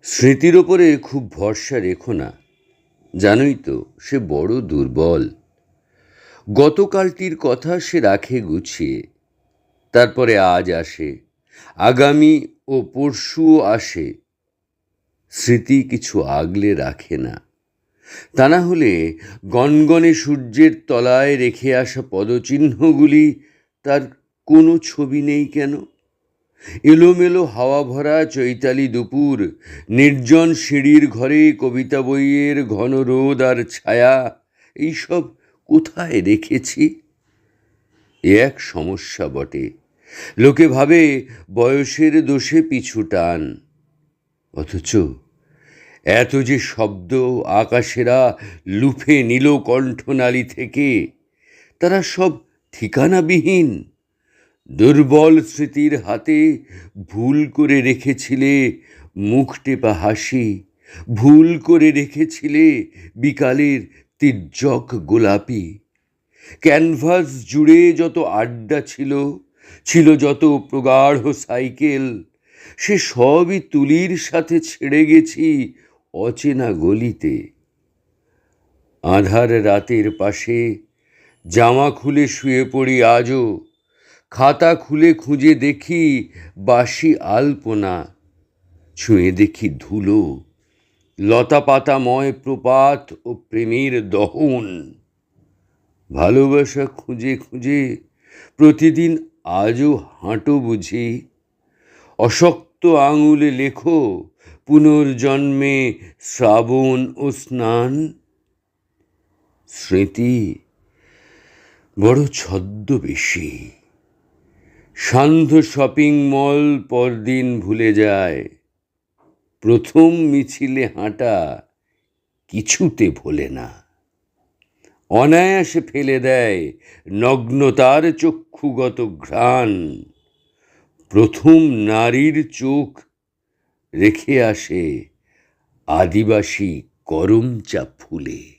স্মৃতির ওপরে খুব ভরসা রেখো না। জানোই তো সে বড় দুর্বল। গতকালটির কথা সে রাখে গুছিয়ে, তারপরে আজ আসে, আগামী ও পরশুও আসে। স্মৃতি কিছু আগলে রাখে না। তা না হলে গনগনে সূর্যের তলায় রেখে আসা পদচিহ্নগুলি তার কোনো ছবি নেই কেন? এলোমেলো হাওয়া ভরা চৈতালি দুপুর, নির্জন সিঁড়ির ঘরে কবিতা বইয়ের ঘন রোদ আর ছায়া, এইসব কোথায় রেখেছি? এ এক সমস্যা বটে। লোকে ভাবে বয়সের দোষে পিছু টান, অথচ এত যে শব্দ আকাশেরা লুফে নিল কণ্ঠনালী থেকে, তারা সব ঠিকানাবিহীন। দুর্বল স্মৃতির হাতে ভুল করে রেখেছিলে মুখ টেপা হাসি, ভুল করে রেখেছিলে বিকালের তির্যক গোলাপি। ক্যানভাস জুড়ে যত আড্ডা ছিল, ছিল যত প্রগাঢ় সাইকেল, সে সবই তুলির সাথে ছেড়ে গেছি অচেনা গলিতে। আঁধার রাতের পাশে জামা খুলে শুয়ে পড়ি আজও, খাতা খুলে খুঁজে দেখি বাসি আলপনা, ছুঁয়ে দেখি ধুলো, লতা পাতাময় প্রপাত ও প্রেমের দহন। ভালোবাসা খুঁজে খুঁজে প্রতিদিন আজও হাঁটো বুঝি? অশক্ত আঙুলে লেখো পুনর্জন্মে শ্রাবণ ও স্নান। স্মৃতি বড় ছদ্মবেশী। সান্ধ্য শপিং মল পরদিন ভুলে যায়, প্রথম মিছিলে হাঁটা কিছুতে ভোলে না। অনায়াসে ফেলে দেয় নগ্নতার চক্ষুগত ঘ্রাণ, প্রথম নারীর চোখ রেখে আসে আদিবাসী করমচা ফুলে।